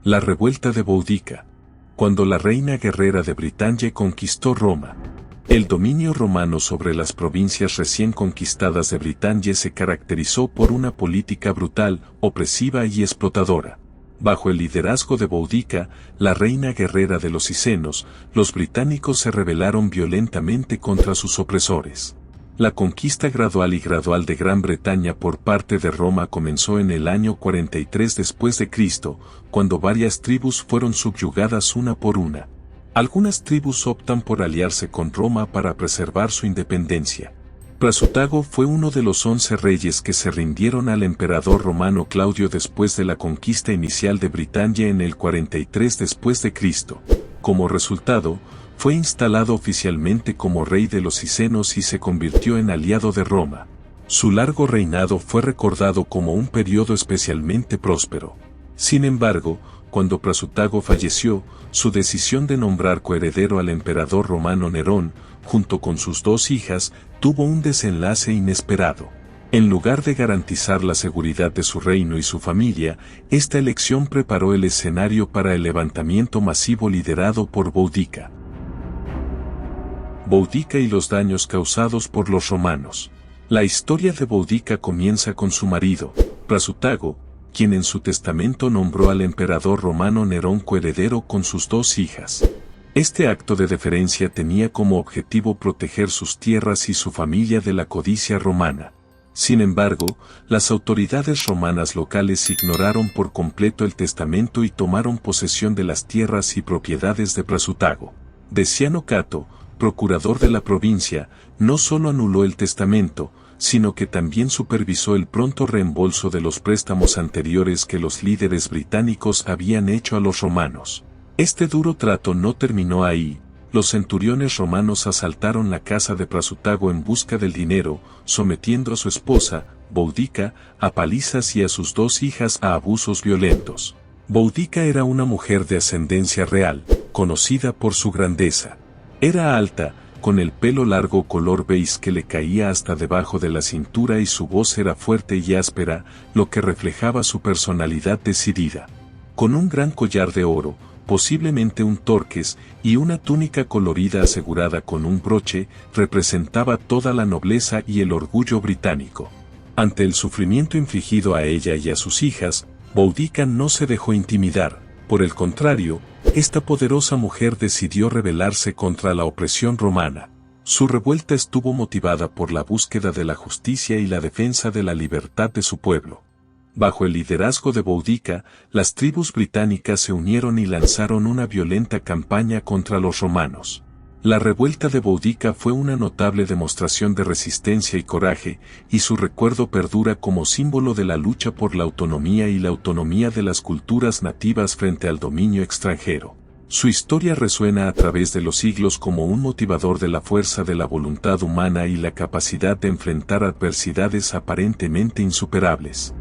La revuelta de Boudica. Cuando la reina guerrera de Bretaña conquistó Roma. El dominio romano sobre las provincias recién conquistadas de Bretaña se caracterizó por una política brutal, opresiva y explotadora. Bajo el liderazgo de Boudica, la reina guerrera de los cicenos, los británicos se rebelaron violentamente contra sus opresores. La conquista gradual de Gran Bretaña por parte de Roma comenzó en el año 43 después de Cristo, cuando varias tribus fueron subyugadas una por una. Algunas tribus optan por aliarse con Roma para preservar su independencia. Prasutago fue uno de los 11 reyes que se rindieron al emperador romano Claudio después de la conquista inicial de Bretaña en el 43 después de Cristo. Como resultado, fue instalado oficialmente como rey de los cicenos y se convirtió en aliado de Roma. Su largo reinado fue recordado como un periodo especialmente próspero. Sin embargo, cuando Prasutago falleció, su decisión de nombrar coheredero al emperador romano Nerón, junto con sus 2 hijas, tuvo un desenlace inesperado. En lugar de garantizar la seguridad de su reino y su familia, esta elección preparó el escenario para el levantamiento masivo liderado por Boudica. Boudica y los daños causados por los romanos. La historia de Boudica comienza con su marido, Prasutago, quien en su testamento nombró al emperador romano Nerón coheredero con sus 2 hijas. Este acto de deferencia tenía como objetivo proteger sus tierras y su familia de la codicia romana. Sin embargo, las autoridades romanas locales ignoraron por completo el testamento y tomaron posesión de las tierras y propiedades de Prasutago. Deciano Cato, procurador de la provincia, no solo anuló el testamento, sino que también supervisó el pronto reembolso de los préstamos anteriores que los líderes británicos habían hecho a los romanos. Este duro trato no terminó ahí. Los centuriones romanos asaltaron la casa de Prasutago en busca del dinero, sometiendo a su esposa, Boudica, a palizas y a sus 2 hijas a abusos violentos. Boudica era una mujer de ascendencia real, conocida por su grandeza. Era alta, con el pelo largo color beige que le caía hasta debajo de la cintura y su voz era fuerte y áspera, lo que reflejaba su personalidad decidida. Con un gran collar de oro, posiblemente un torques, y una túnica colorida asegurada con un broche, representaba toda la nobleza y el orgullo británico. Ante el sufrimiento infligido a ella y a sus hijas, Boudica no se dejó intimidar. Por el contrario, esta poderosa mujer decidió rebelarse contra la opresión romana. Su revuelta estuvo motivada por la búsqueda de la justicia y la defensa de la libertad de su pueblo. Bajo el liderazgo de Boudica, las tribus británicas se unieron y lanzaron una violenta campaña contra los romanos. La revuelta de Boudica fue una notable demostración de resistencia y coraje, y su recuerdo perdura como símbolo de la lucha por la autonomía y la autonomía de las culturas nativas frente al dominio extranjero. Su historia resuena a través de los siglos como un motivador de la fuerza de la voluntad humana y la capacidad de enfrentar adversidades aparentemente insuperables.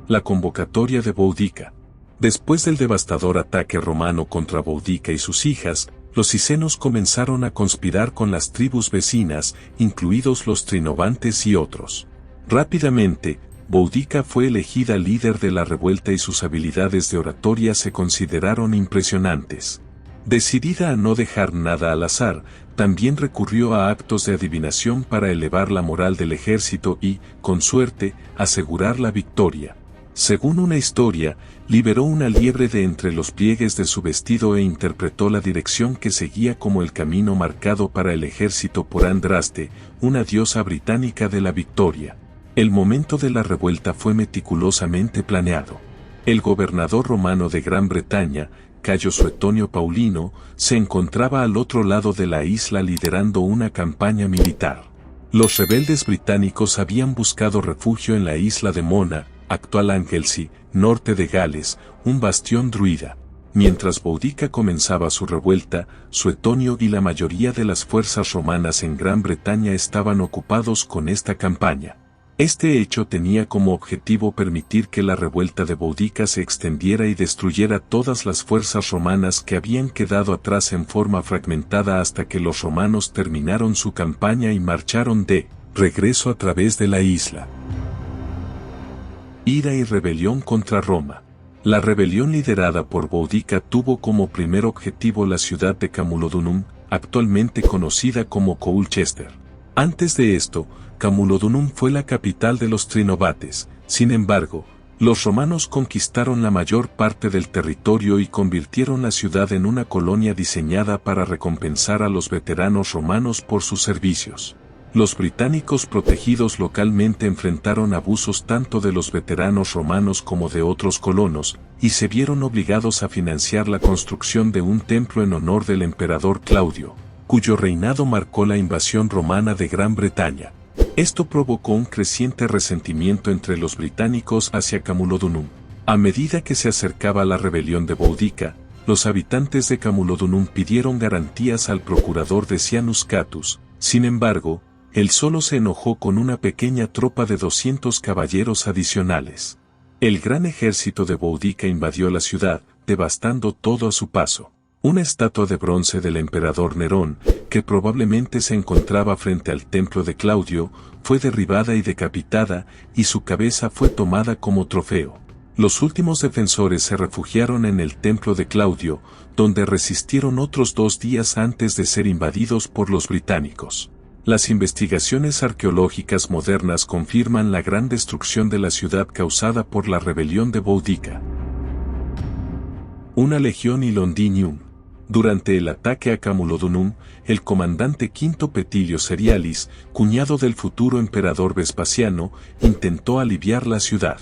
La convocatoria de Boudica. Después del devastador ataque romano contra Boudica y sus hijas, los cicenos comenzaron a conspirar con las tribus vecinas, incluidos los trinovantes y otros. Rápidamente, Boudica fue elegida líder de la revuelta y sus habilidades de oratoria se consideraron impresionantes. Decidida a no dejar nada al azar, también recurrió a actos de adivinación para elevar la moral del ejército y, con suerte, asegurar la victoria. Según una historia, liberó una liebre de entre los pliegues de su vestido e interpretó la dirección que seguía como el camino marcado para el ejército por Andraste, una diosa británica de la victoria. El momento de la revuelta fue meticulosamente planeado. El gobernador romano de Gran Bretaña, Cayo Suetonio Paulino, se encontraba al otro lado de la isla liderando una campaña militar. Los rebeldes británicos habían buscado refugio en la isla de Mona, actual Anglesey, norte de Gales, un bastión druida. Mientras Boudica comenzaba su revuelta, Suetonio y la mayoría de las fuerzas romanas en Gran Bretaña estaban ocupados con esta campaña. Este hecho tenía como objetivo permitir que la revuelta de Boudica se extendiera y destruyera todas las fuerzas romanas que habían quedado atrás en forma fragmentada hasta que los romanos terminaron su campaña y marcharon de regreso a través de la isla. Ira y rebelión contra Roma. La rebelión liderada por Boudica tuvo como primer objetivo la ciudad de Camulodunum, actualmente conocida como Colchester. Antes de esto, Camulodunum fue la capital de los trinobates. Sin embargo, los romanos conquistaron la mayor parte del territorio y convirtieron la ciudad en una colonia diseñada para recompensar a los veteranos romanos por sus servicios. Los británicos protegidos localmente enfrentaron abusos tanto de los veteranos romanos como de otros colonos, y se vieron obligados a financiar la construcción de un templo en honor del emperador Claudio, cuyo reinado marcó la invasión romana de Gran Bretaña. Esto provocó un creciente resentimiento entre los británicos hacia Camulodunum. A medida que se acercaba la rebelión de Boudica, los habitantes de Camulodunum pidieron garantías al procurador Decianus Catus. Sin embargo, él solo se enojó con una pequeña tropa de 200 caballeros adicionales. El gran ejército de Boudica invadió la ciudad, devastando todo a su paso. Una estatua de bronce del emperador Nerón, que probablemente se encontraba frente al templo de Claudio, fue derribada y decapitada, y su cabeza fue tomada como trofeo. Los últimos defensores se refugiaron en el templo de Claudio, donde resistieron otros 2 días antes de ser invadidos por los británicos. Las investigaciones arqueológicas modernas confirman la gran destrucción de la ciudad causada por la rebelión de Boudica. Una legión y Londinium. Durante el ataque a Camulodunum, el comandante Quinto Petilio Cerialis, cuñado del futuro emperador Vespasiano, intentó aliviar la ciudad.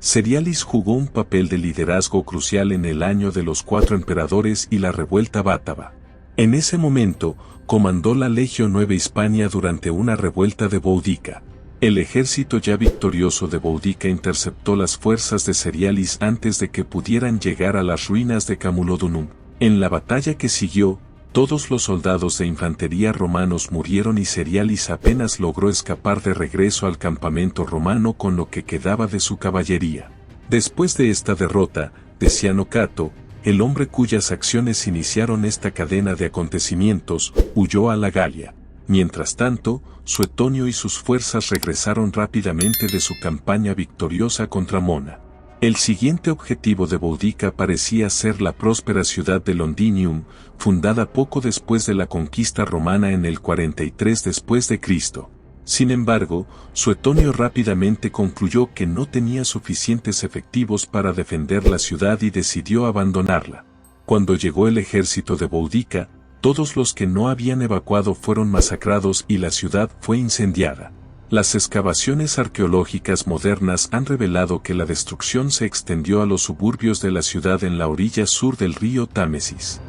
Cerialis jugó un papel de liderazgo crucial en el año de los 4 emperadores y la revuelta bátava. En ese momento, comandó la Legio Nueva Hispania durante una revuelta de Boudica. El ejército ya victorioso de Boudica interceptó las fuerzas de Cerialis antes de que pudieran llegar a las ruinas de Camulodunum. En la batalla que siguió, todos los soldados de infantería romanos murieron y Cerialis apenas logró escapar de regreso al campamento romano con lo que quedaba de su caballería. Después de esta derrota, Deciano Cato, el hombre cuyas acciones iniciaron esta cadena de acontecimientos, huyó a la Galia. Mientras tanto, Suetonio y sus fuerzas regresaron rápidamente de su campaña victoriosa contra Mona. El siguiente objetivo de Boudica parecía ser la próspera ciudad de Londinium, fundada poco después de la conquista romana en el 43 después de Cristo. Sin embargo, Suetonio rápidamente concluyó que no tenía suficientes efectivos para defender la ciudad y decidió abandonarla. Cuando llegó el ejército de Boudica, todos los que no habían evacuado fueron masacrados y la ciudad fue incendiada. Las excavaciones arqueológicas modernas han revelado que la destrucción se extendió a los suburbios de la ciudad en la orilla sur del río Támesis.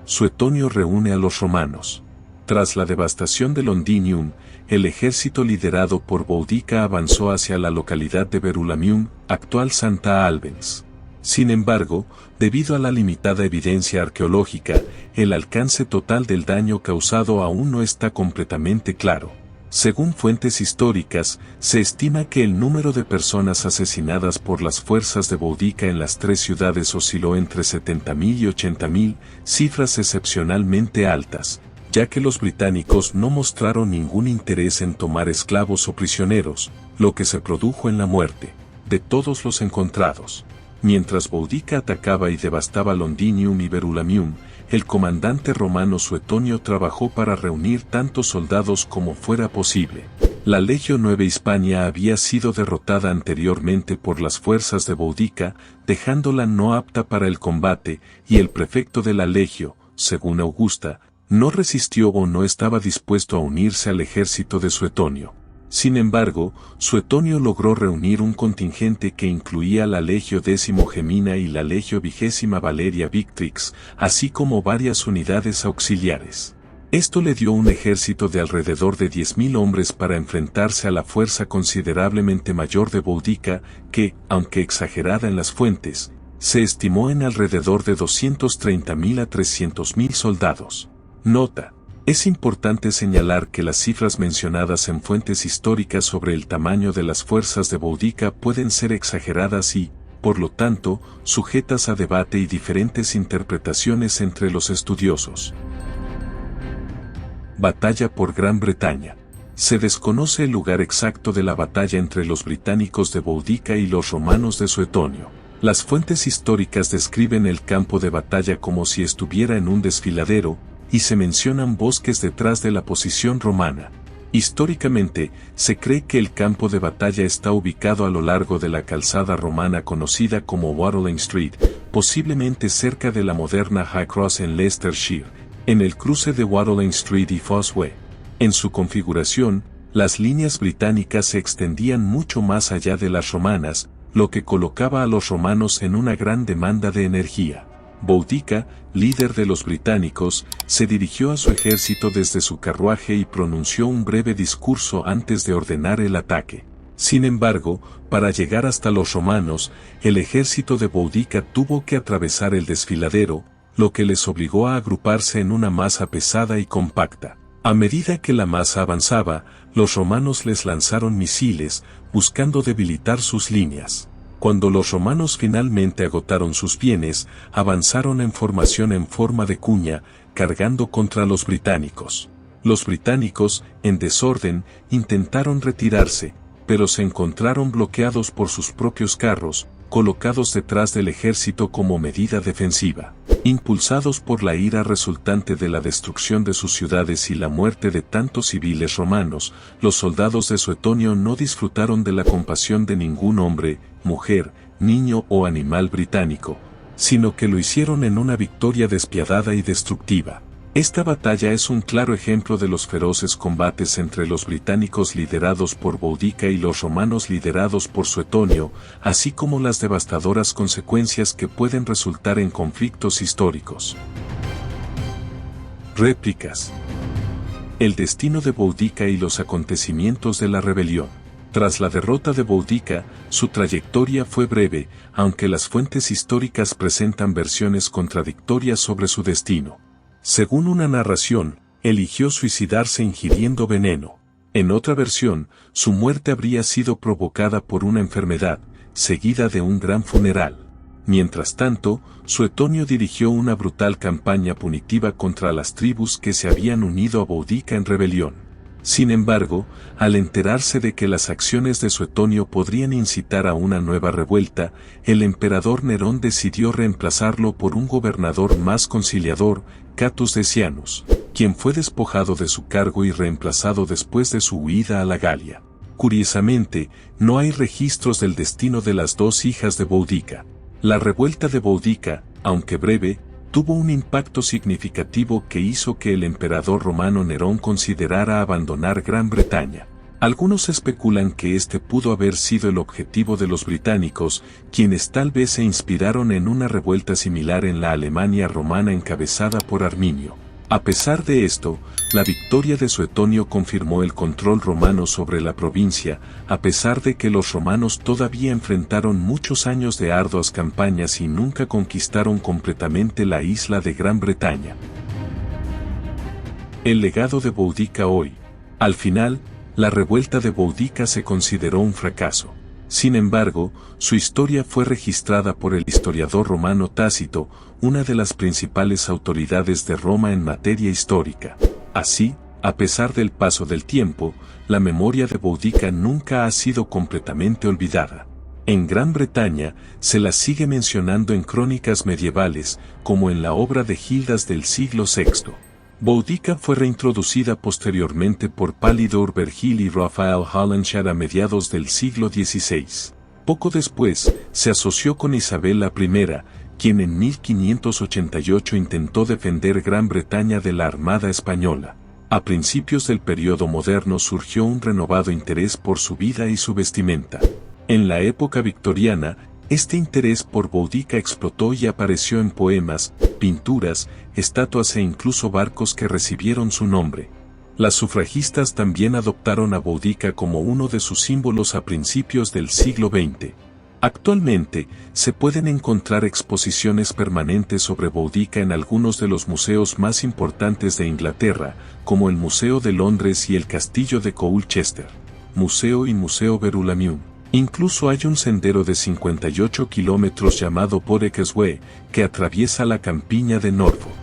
Suetonio reúne a los romanos. Tras la devastación de Londinium, el ejército liderado por Boudica avanzó hacia la localidad de Verulamium, actual Santa Albans. Sin embargo, debido a la limitada evidencia arqueológica, el alcance total del daño causado aún no está completamente claro. Según fuentes históricas, se estima que el número de personas asesinadas por las fuerzas de Boudica en las 3 ciudades osciló entre 70.000 y 80.000, cifras excepcionalmente altas, ya que los británicos no mostraron ningún interés en tomar esclavos o prisioneros, lo que se produjo en la muerte de todos los encontrados. Mientras Boudica atacaba y devastaba Londinium y Verulamium, el comandante romano Suetonio trabajó para reunir tantos soldados como fuera posible. La Legio Nueva Hispania había sido derrotada anteriormente por las fuerzas de Boudica, dejándola no apta para el combate, y el prefecto de la Legio, según Augusta, no resistió o no estaba dispuesto a unirse al ejército de Suetonio. Sin embargo, Suetonio logró reunir un contingente que incluía la Legio X Gemina y la Legio XX Valeria Victrix, así como varias unidades auxiliares. Esto le dio un ejército de alrededor de 10.000 hombres para enfrentarse a la fuerza considerablemente mayor de Boudica, que, aunque exagerada en las fuentes, se estimó en alrededor de 230.000 a 300.000 soldados. Nota: es importante señalar que las cifras mencionadas en fuentes históricas sobre el tamaño de las fuerzas de Boudica pueden ser exageradas y, por lo tanto, sujetas a debate y diferentes interpretaciones entre los estudiosos. Batalla por Gran Bretaña. Se desconoce el lugar exacto de la batalla entre los británicos de Boudica y los romanos de Suetonio. Las fuentes históricas describen el campo de batalla como si estuviera en un desfiladero, y se mencionan bosques detrás de la posición romana. Históricamente, se cree que el campo de batalla está ubicado a lo largo de la calzada romana conocida como Watling Street, posiblemente cerca de la moderna High Cross en Leicestershire, en el cruce de Watling Street y Fosse Way. En su configuración, las líneas británicas se extendían mucho más allá de las romanas, lo que colocaba a los romanos en una gran demanda de energía. Boudica, líder de los británicos, se dirigió a su ejército desde su carruaje y pronunció un breve discurso antes de ordenar el ataque. Sin embargo, para llegar hasta los romanos, el ejército de Boudica tuvo que atravesar el desfiladero, lo que les obligó a agruparse en una masa pesada y compacta. A medida que la masa avanzaba, los romanos les lanzaron misiles, buscando debilitar sus líneas. Cuando los romanos finalmente agotaron sus bienes, avanzaron en formación en forma de cuña, cargando contra los británicos. Los británicos, en desorden, intentaron retirarse, pero se encontraron bloqueados por sus propios carros, colocados detrás del ejército como medida defensiva. Impulsados por la ira resultante de la destrucción de sus ciudades y la muerte de tantos civiles romanos, los soldados de Suetonio no disfrutaron de la compasión de ningún hombre, mujer, niño o animal británico, sino que lo hicieron en una victoria despiadada y destructiva. Esta batalla es un claro ejemplo de los feroces combates entre los británicos liderados por Boudica y los romanos liderados por Suetonio, así como las devastadoras consecuencias que pueden resultar en conflictos históricos. Réplicas. El destino de Boudica y los acontecimientos de la rebelión. Tras la derrota de Boudica, su trayectoria fue breve, aunque las fuentes históricas presentan versiones contradictorias sobre su destino. Según una narración, eligió suicidarse ingiriendo veneno. En otra versión, su muerte habría sido provocada por una enfermedad, seguida de un gran funeral. Mientras tanto, Suetonio dirigió una brutal campaña punitiva contra las tribus que se habían unido a Boudica en rebelión. Sin embargo, al enterarse de que las acciones de Suetonio podrían incitar a una nueva revuelta, el emperador Nerón decidió reemplazarlo por un gobernador más conciliador, Catus Decianus, quien fue despojado de su cargo y reemplazado después de su huida a la Galia. Curiosamente, no hay registros del destino de las dos hijas de Boudica. La revuelta de Boudica, aunque breve, tuvo un impacto significativo que hizo que el emperador romano Nerón considerara abandonar Gran Bretaña. Algunos especulan que este pudo haber sido el objetivo de los británicos, quienes tal vez se inspiraron en una revuelta similar en la Alemania romana encabezada por Arminio. A pesar de esto, la victoria de Suetonio confirmó el control romano sobre la provincia, a pesar de que los romanos todavía enfrentaron muchos años de arduas campañas y nunca conquistaron completamente la isla de Gran Bretaña. El legado de Boudica hoy. Al final, la revuelta de Boudica se consideró un fracaso. Sin embargo, su historia fue registrada por el historiador romano Tácito, una de las principales autoridades de Roma en materia histórica. Así, a pesar del paso del tiempo, la memoria de Boudica nunca ha sido completamente olvidada. En Gran Bretaña, se la sigue mencionando en crónicas medievales, como en la obra de Gildas del siglo VI. Boudica fue reintroducida posteriormente por Polydore Vergil y Raphael Holinshed a mediados del siglo XVI. Poco después, se asoció con Isabel I, quien en 1588 intentó defender Gran Bretaña de la Armada Española. A principios del periodo moderno surgió un renovado interés por su vida y su vestimenta. En la época victoriana, este interés por Boudica explotó y apareció en poemas, pinturas, estatuas e incluso barcos que recibieron su nombre. Las sufragistas también adoptaron a Boudica como uno de sus símbolos a principios del siglo XX. Actualmente, se pueden encontrar exposiciones permanentes sobre Boudica en algunos de los museos más importantes de Inglaterra, como el Museo de Londres y el Castillo de Colchester, Museo y Museo Verulamium. Incluso hay un sendero de 58 kilómetros llamado Bodeckers Way, que atraviesa la campiña de Norfolk.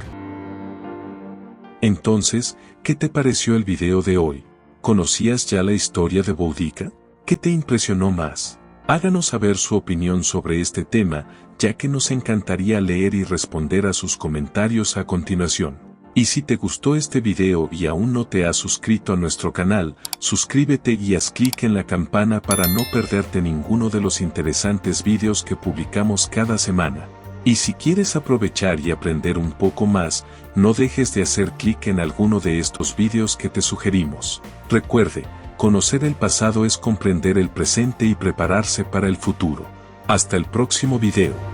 Entonces, ¿qué te pareció el video de hoy? ¿Conocías ya la historia de Boudica? ¿Qué te impresionó más? Háganos saber su opinión sobre este tema, ya que nos encantaría leer y responder a sus comentarios a continuación. Y si te gustó este video y aún no te has suscrito a nuestro canal, suscríbete y haz clic en la campana para no perderte ninguno de los interesantes videos que publicamos cada semana. Y si quieres aprovechar y aprender un poco más, no dejes de hacer clic en alguno de estos videos que te sugerimos. Recuerde, conocer el pasado es comprender el presente y prepararse para el futuro. Hasta el próximo video.